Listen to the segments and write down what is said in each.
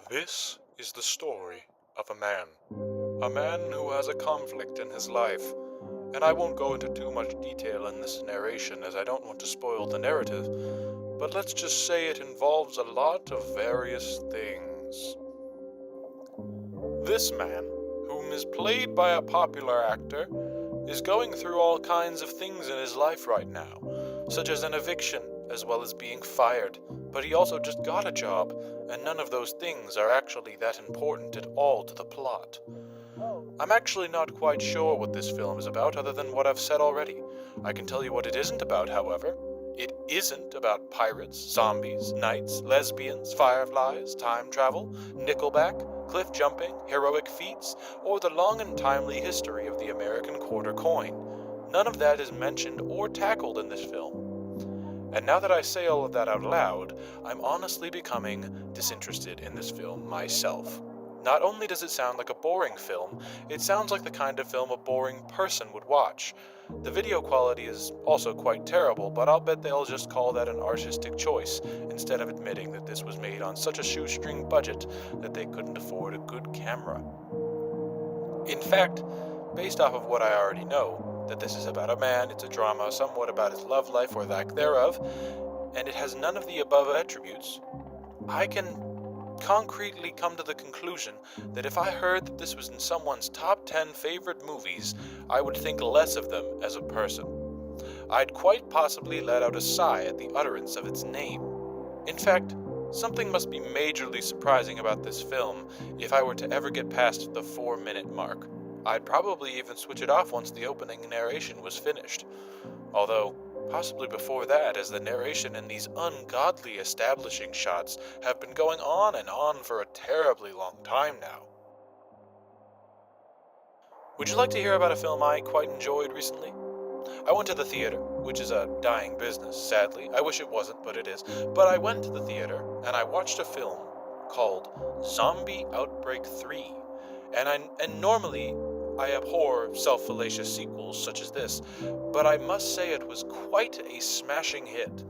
This is the story of a man. A man who has a conflict in his life. And I won't go into too much detail in this narration as I don't want to spoil the narrative, but let's just say it involves a lot of various things. This man, whom is played by a popular actor, is going through all kinds of things in his life right now, such as an eviction, as well as being fired, but he also just got a job, and none of those things are actually that important at all to the plot. I'm actually not quite sure what this film is about other than what I've said already. I can tell you what it isn't about, however. It isn't about pirates, zombies, knights, lesbians, fireflies, time travel, Nickelback, cliff jumping, heroic feats, or the long and timely history of the American quarter coin. None of that is mentioned or tackled in this film. And now that I say all of that out loud, I'm honestly becoming disinterested in this film myself. Not only does it sound like a boring film, it sounds like the kind of film a boring person would watch. The video quality is also quite terrible, but I'll bet they'll just call that an artistic choice, instead of admitting that this was made on such a shoestring budget that they couldn't afford a good camera. In fact, based off of what I already know, that this is about a man, it's a drama, somewhat about his love life or lack thereof, and it has none of the above attributes, I can concretely come to the conclusion that if I heard that this was in someone's top 10 favorite movies, I would think less of them as a person. I'd quite possibly let out a sigh at the utterance of its name. In fact, something must be majorly surprising about this film if I were to ever get past the 4-minute mark. I'd probably even switch it off once the opening narration was finished. Although, possibly before that, as the narration and these ungodly establishing shots have been going on and on for a terribly long time now. Would you like to hear about a film I quite enjoyed recently? I went to the theater, which is a dying business, sadly. I wish it wasn't, but it is. But I went to the theater, and I watched a film called Zombie Outbreak 3. And normally, I abhor self-fallacious sequels such as this, but I must say it was quite a smashing hit.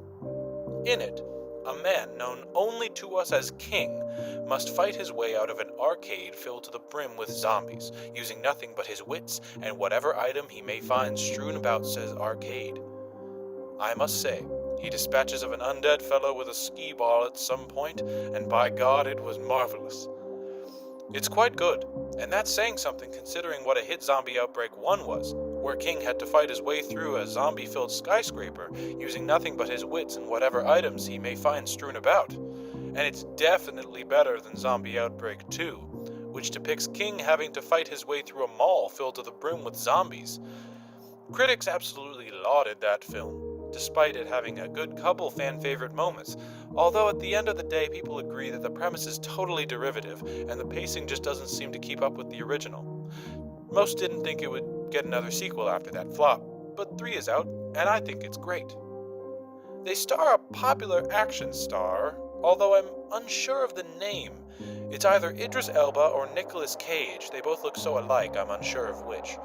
In it, a man known only to us as King must fight his way out of an arcade filled to the brim with zombies, using nothing but his wits and whatever item he may find strewn about says arcade. I must say, he dispatches of an undead fellow with a skee ball at some point, and by God, it was marvelous. It's quite good, and that's saying something considering what a hit Zombie Outbreak 1 was, where King had to fight his way through a zombie-filled skyscraper using nothing but his wits and whatever items he may find strewn about. And it's definitely better than Zombie Outbreak 2, which depicts King having to fight his way through a mall filled to the brim with zombies. Critics absolutely lauded that film, despite it having a good couple fan-favorite moments, although at the end of the day people agree that the premise is totally derivative and the pacing just doesn't seem to keep up with the original. Most didn't think it would get another sequel after that flop, but 3 is out, and I think it's great. They star a popular action star, although I'm unsure of the name. It's either Idris Elba or Nicolas Cage. They both look so alike, I'm unsure of which.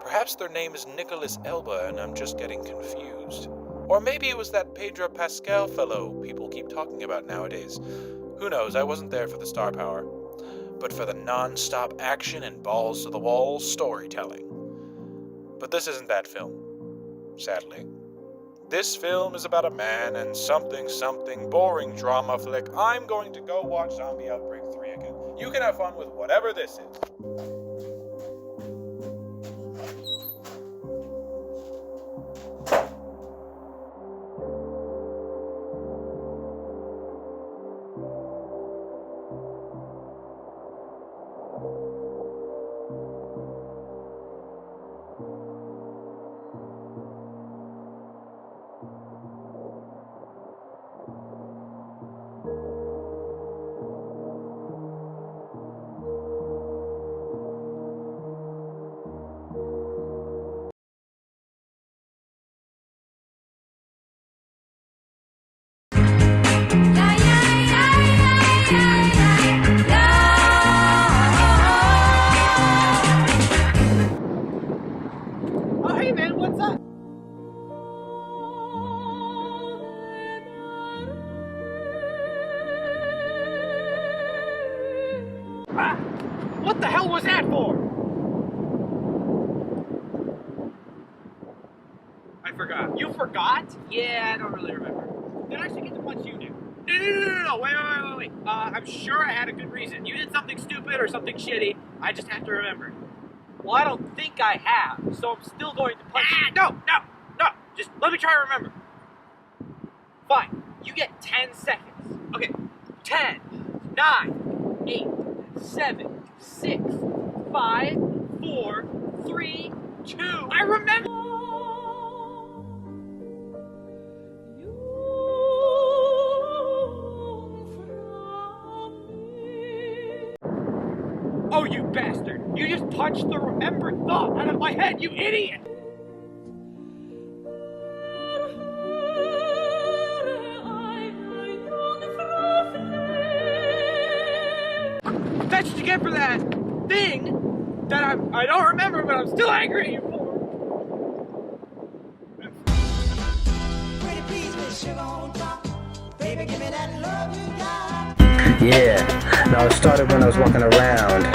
Perhaps their name is Nicolas Elba and I'm just getting confused. Or maybe it was that Pedro Pascal fellow people keep talking about nowadays. Who knows, I wasn't there for the star power. But for the non-stop action and balls-to-the-wall storytelling. But this isn't that film, sadly. This film is about a man and something boring drama flick. I'm going to go watch Zombie Outbreak 3 again. You can have fun with whatever this is. Ah! What the hell was that for? I forgot. You forgot? Yeah, I don't really remember. Did I actually get to punch you now? No, wait. I'm sure I had a good reason. You did something stupid or something shitty. I just have to remember. Well, I don't think I have, so I'm still going to punch you. No. Just let me try to remember. Fine. You get 10 seconds. Okay. 10, 9, 8, 7, 6, 5, 4, 3, 2. I remember. Oh, you bastard! You just punched the remembered thought out of my head, you idiot! That's what you get for that thing that I don't remember, but I'm still angry at you for. Pretty please with sugar on top. Baby, give me that love you got. Yeah, now it started when I was walking around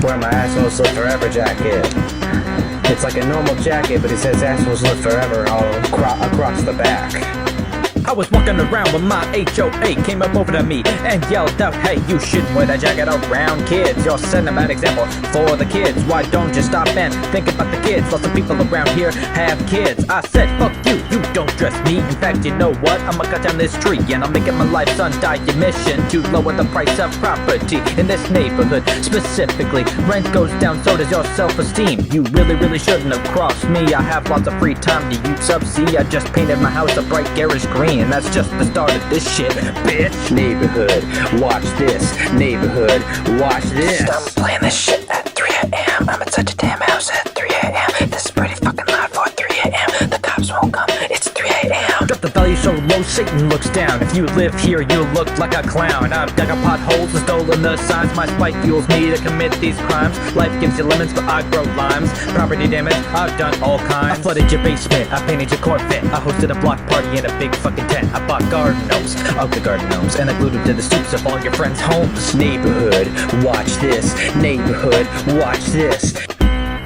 wearing my assholes live forever jacket. It's like a normal jacket, but it says assholes live forever all across the back. I was walking around when my HOA came up over to me and yelled out, hey, you shouldn't wear that jacket around kids. You're setting a bad example for the kids. Why don't you stop and think about the kids? Lots of people around here have kids. I said, fuck you, you don't dress me. In fact, you know what? I'ma cut down this tree and I'll make it my life's undying mission to lower the price of property in this neighborhood. Specifically, rent goes down, so does your self-esteem. You really shouldn't have crossed me. I have lots of free time to use Subsea. I just painted my house a bright garish green. And that's just the start of this shit, bitch. Neighborhood, watch this. Neighborhood, watch this. Stop playing this shit at 3 a.m. I'm inside the damn house at 3 a.m. This is pretty fucking loud for 3 a.m. The cops won't come, it's 3 a.m. Drop the value so low, Satan looks down. If you live here, you look like a clown. I've dug up potholes and stolen the signs. My spite fuels me to commit these crimes. Life gives you lemons, but I grow limes. Property damage, I've done all kinds. I flooded your basement, I painted your Corvette. I hosted a block party in a big fucking tent. I bought garden gnomes, ugly garden gnomes, and I glued them to the stoops of all your friends' homes. Neighborhood, watch this. Neighborhood, watch this.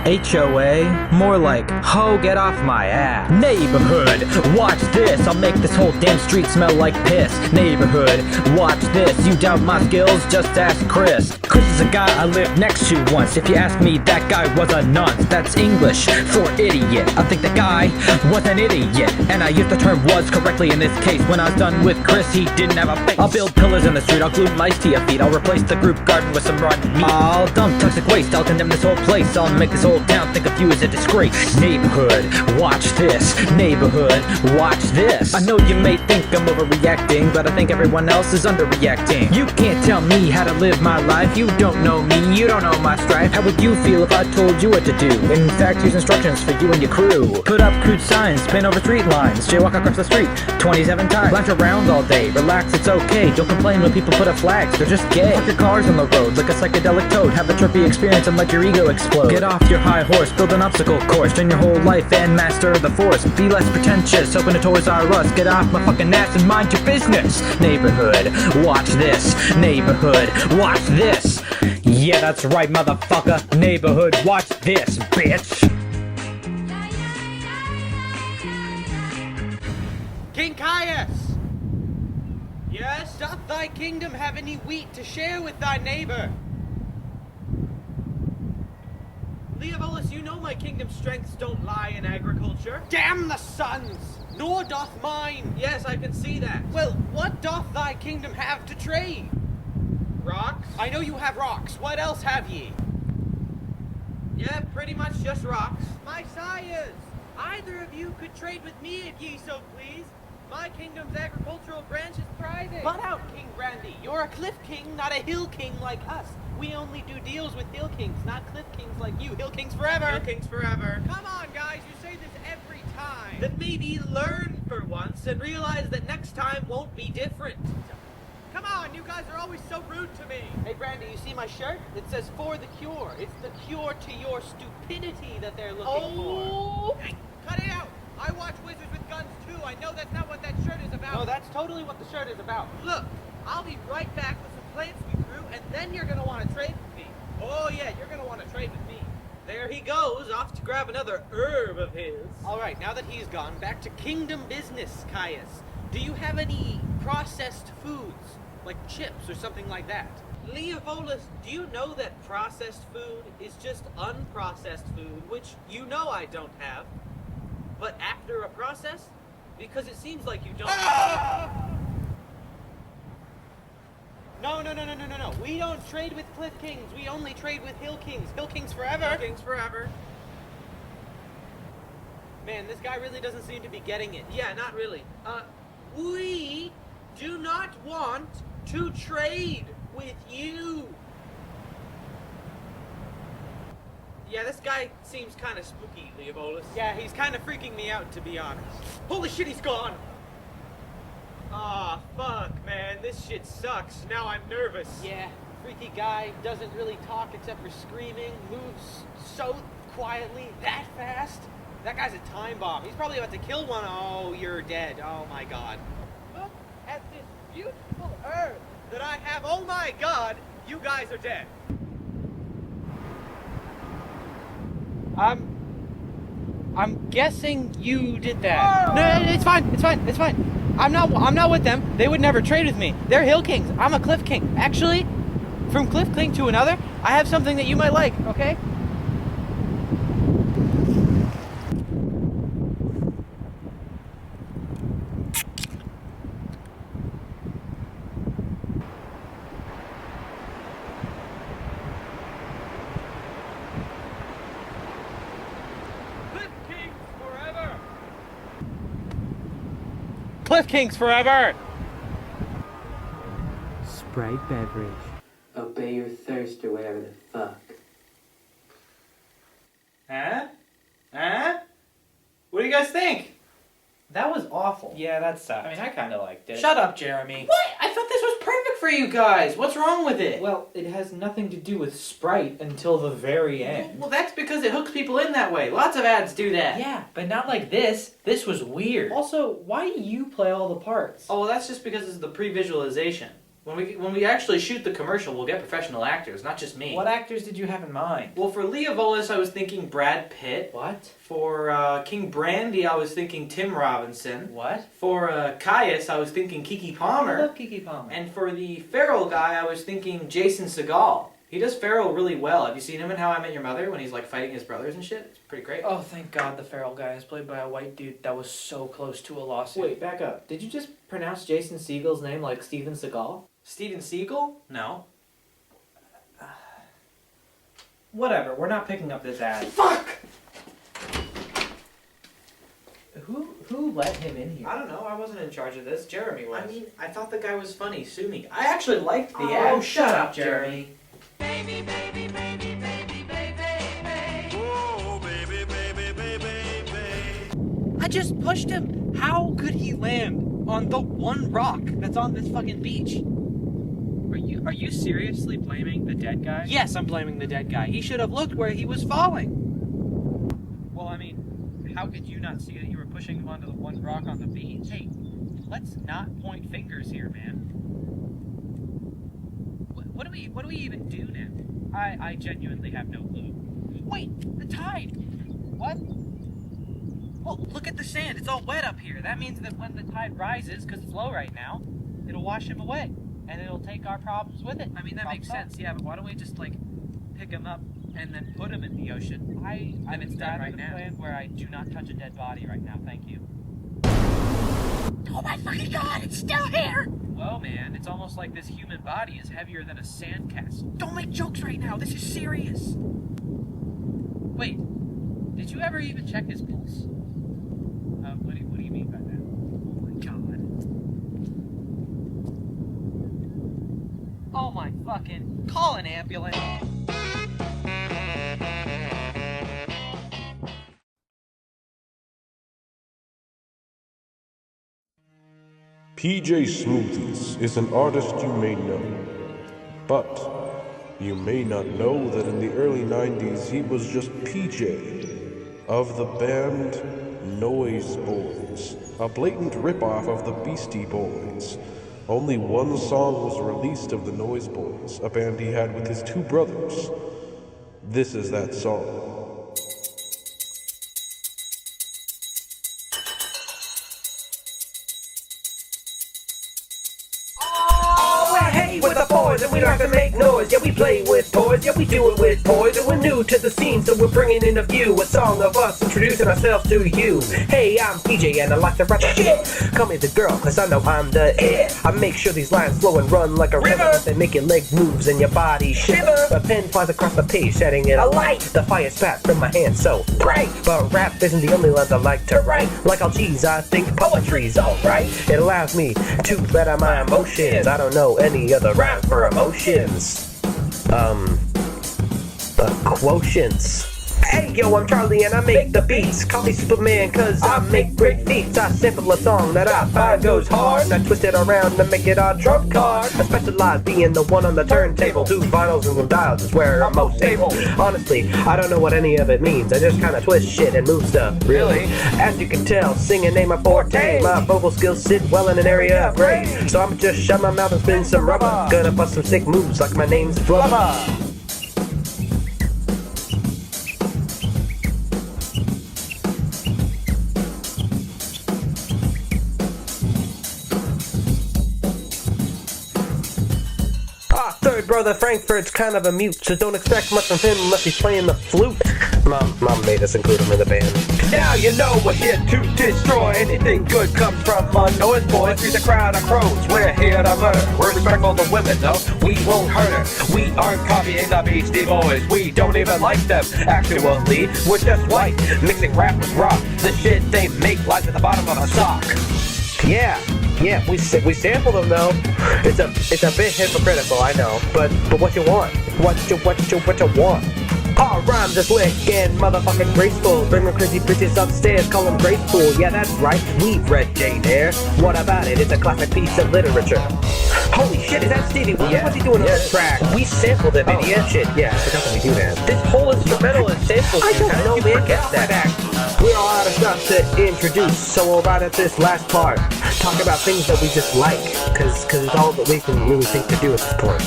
HOA? More like, ho, get off my ass. Neighborhood, watch this. I'll make this whole damn street smell like piss. Neighborhood, watch this. You doubt my skills? Just ask Chris. Chris is a guy I lived next to once. If you ask me, that guy was a nonce. That's English for idiot. I think the guy was an idiot, and I used the term was correctly in this case. When I was done with Chris, he didn't have a face. I'll build pillars in the street, I'll glue mice to your feet. I'll replace the group garden with some rotten meat. I'll dump toxic waste, I'll condemn this whole place. I'll make this whole town think of you as a disgrace. Neighborhood, watch this. Neighborhood, watch this. I know you may think I'm overreacting, but I think everyone else is underreacting. You can't tell me how to live my life. You don't know me, you don't know my strife. How would you feel if I told you what to do? In fact, here's instructions for you and your crew. Put up crude signs, paint over street lines, jaywalk across the street 27 times. Lounge around all day, relax, it's okay. Don't complain when people put up flags, they're just gay. Park your cars on the road like a psychedelic toad. Have a trippy experience and let your ego explode. Get off your high horse, build an obstacle course, train your whole life and master the force. Be less pretentious, open a Toys R Us. Get off my fucking ass and mind your business. Neighborhood, watch this. Neighborhood, watch this. Yeah, that's right, motherfucker. Neighborhood, watch this, bitch. King Caius! Yes? Doth thy kingdom have any wheat to share with thy neighbor? Leovolus, you know my kingdom's strengths don't lie in agriculture. Damn the sons! Nor doth mine. Yes, I can see that. Well, what doth thy kingdom have to trade? Rocks? I know you have rocks. What else have ye? Yeah, pretty much just rocks. My sires, either of you could trade with me if ye so please. My kingdom's agricultural branch is thriving. Butt out, King Brandy. You're a cliff king, not a hill king like us. We only do deals with hill kings, not cliff kings like you. Hill kings forever. Hill kings forever. Come on, guys. You say this every time. Then maybe learn for once and realize that next time won't be different. Come on, you guys are always so rude to me. Hey, Brandy, you see my shirt? It says for the cure. It's the cure to your stupidity that they're looking for. Hey, cut it out. I watch Wizards with Guns too. I know that's not what that shirt is about. No, that's totally what the shirt is about. Look, I'll be right back with some plants we grew, and then you're gonna want to trade with me. Oh yeah, you're gonna want to trade with me. There he goes, off to grab another herb of his. All right, now that he's gone, back to kingdom business, Caius. Do you have any processed foods, like chips or something like that? Leovolus, do you know that processed food is just unprocessed food, which you know I don't have, but after a process? Because it seems like you don't. No. We don't trade with Cliff Kings. We only trade with Hill Kings. Hill Kings forever. Hill Kings forever. Man, this guy really doesn't seem to be getting it. Yeah, not really. We do not want to trade with you. Yeah, this guy seems kind of spooky, Leovolus. Yeah, he's kind of freaking me out, to be honest. Holy shit, he's gone! Aw, fuck, man. This shit sucks. Now I'm nervous. Yeah, freaky guy, doesn't really talk except for screaming, moves so quietly, that fast. That guy's a time bomb. He's probably about to kill one. Oh, you're dead. Oh my god. Look at this beautiful herb that I have. Oh my god, you guys are dead. I'm guessing you did that. No, it's fine. I'm not with them. They would never trade with me. They're Hill Kings. I'm a Cliff King. Actually, from Cliff King to another, I have something that you might like, okay? Cliff Kings forever! Sprite beverage. Obey your thirst or whatever the fuck. Huh? What do you guys think? That was awful. Yeah, that sucked. I mean, I kind of liked it. Shut up, Jeremy. What? I thought this was perfect for you guys. What's wrong with it? Well, it has nothing to do with Sprite until the very end. Well, that's because it hooks people in that way. Lots of ads do that. Yeah, but not like this. This was weird. Also, why do you play all the parts? Oh, well, that's just because it's the pre-visualization. When we actually shoot the commercial, we'll get professional actors, not just me. What actors did you have in mind? Well, for Leovolus, I was thinking Brad Pitt. What? For King Brandy, I was thinking Tim Robinson. What? For Caius, I was thinking Keke I Palmer. love Keke Palmer. And for the feral guy, I was thinking Jason Segel. He does feral really well. Have you seen him in How I Met Your Mother when he's like fighting his brothers and shit? It's pretty great. Oh, thank God the feral guy is played by a white dude that was so close to a lawsuit. Wait, back up. Did you just pronounce Jason Segel's name like Steven Seagal? Steven Seagal? No. Whatever, we're not picking up this ad. Fuck! Who let him in here? I don't know. I wasn't in charge of this. Jeremy was. I mean, I thought the guy was funny. Sue me. I actually liked the ad. Oh, shut up, Jeremy. Baby, baby, baby, baby, baby, baby. Oh, baby, baby, baby, baby. I just pushed him. How could he land on the one rock that's on this fucking beach? Are you seriously blaming the dead guy? Yes, I'm blaming the dead guy. He should have looked where he was falling. Well, I mean, how could you not see that you were pushing him onto the one rock on the beach? Hey, let's not point fingers here, man. What do we even do now? I genuinely have no clue. Wait, the tide. What? Well, look at the sand. It's all wet up here. That means that when the tide rises, because it's low right now, it'll wash him away. And it'll take our problems with it. I mean, that makes sense, yeah, but why don't we just, like, pick him up and then put him in the ocean? I'm instead right of the now. plan where I do not touch a dead body right now, thank you. Oh my fucking god, it's still here! Well, man, it's almost like this human body is heavier than a sandcastle. Don't make jokes right now, this is serious. Wait, did you ever even check his pulse? What do you mean by that? Oh my god. Oh my fucking... Call an ambulance. PJ Smoothies is an artist you may know, but you may not know that in the early 90s he was just PJ of the band Noise Boys, a blatant ripoff of the Beastie Boys. only one song was released of the Noise Boys, a band he had with his two brothers. This is that song. With the boys, and we like to make noise. Yeah, we play with toys. Yeah, we do it with boys. And we're new to the scene, so we're bringing in a view, a song of us introducing ourselves to you. Hey, I'm PJ, and I like to rap the shit. Call me the girl, cause I know I'm the it. I make sure these lines flow and run like a river. They make your leg moves and your body shiver. A pen flies across the page, setting it alight. The fire spat from my hand so bright. But rap isn't the only lines I like to write. Like all geez, I think poetry's alright. It allows me to let out my emotions. I don't know any other rhyme for emotions. Quotients. Hey yo, I'm Charlie and I make the beats. Call me Superman cause I make great feats. I sample a song that I find goes hard, and I twist it around to make it a trump card. I specialize being the one on the turntable. 2 vinyls and some dials is where I'm most able. Honestly, I don't know what any of it means. I just kinda twist shit and move stuff. Really? As you can tell, singing ain't my forte. My vocal skills sit well in an area of gray. So I'ma just shut my mouth and spin some rubber. Gonna bust some sick moves like my name's Flubber. Third brother Frankfurt's kind of a mute, so don't expect much from him unless he's playing the flute. Mom made us include him in the band. Now you know we're here to destroy. Anything good comes from our Noise Boys. We're the crowd of crows, we're here to murder. We're respectful to women, though, we won't hurt her. We aren't copying the Beastie Boys. We don't even like them, actually. We're just white, mixing rap with rock. The shit they make lies at the bottom of a sock. Yeah, we sample them though. It's a bit hypocritical, I know. But what you want? What you want? Our rhymes are slick and motherfucking graceful. Bring the crazy bitches upstairs, call them graceful. Yeah, that's right, we've read Jane Eyre. What about it? It's a classic piece of literature. Holy shit, is that Stevie Wonder? What's he doing on this track? We sampled him, idiot. Shit, yeah, I forgot that we do that. This whole instrumental is sampled. I don't know, man. Get that. We're all out of stuff to introduce, so we'll right at this last part. Talk about things that we just like, cause it's all that we can really think to do at this point.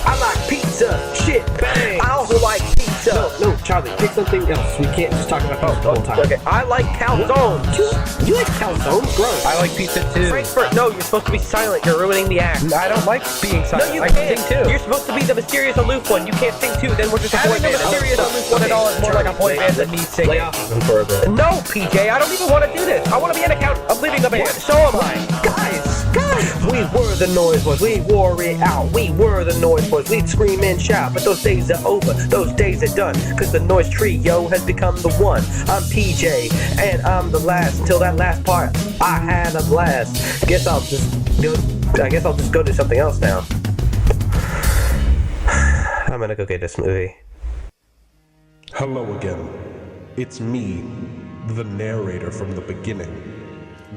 I like pizza, shit, bang. I also like pizza. No, Charlie, pick something else. We can't just talk about pizza the whole time. Okay, I like calzones. You like calzones? Gross. I like pizza too. Frankfurt, no, you're supposed to be silent. You're ruining the act. I don't like being silent. No, you I can't. can sing too. You're supposed to be the mysterious aloof one. You can't sing too. Then we're just a boy Having band. a mysterious aloof one at all is more like a boy band than me singing. Lay off them for a bit. No, PJ, I don't even want to do this. I want to be an account of leading the band. So am I. Guys, we were the Noise Boys. We wore it out. We were the Noise Boys. We'd scream and shout, but those days are over. Those days are done. Cause the Noise Trio has become the one. I'm PJ, and I'm the last. Until that last part, I had a blast. I guess I'll just go do something else now. I'm gonna go get this movie. Hello again. It's me, the narrator from the beginning.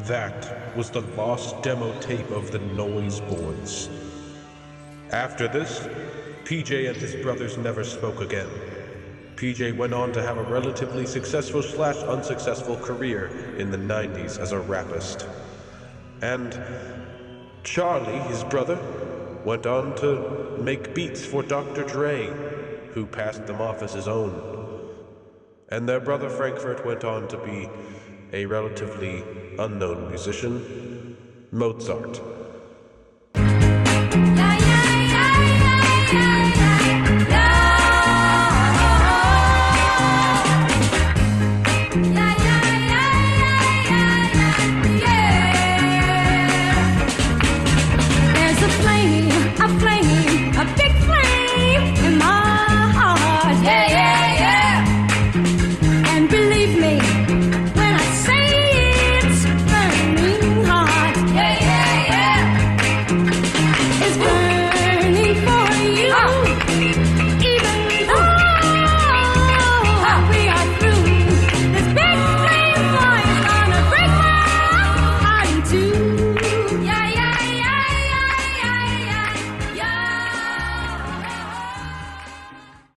That was the lost demo tape of the Noise Boys. After this, PJ and his brothers never spoke again. PJ went on to have a relatively successful / unsuccessful career in the 90s as a rapist. And Charlie, his brother, went on to make beats for Dr. Dre, who passed them off as his own. And their brother Frankfurt went on to be a relatively unknown musician, Mozart.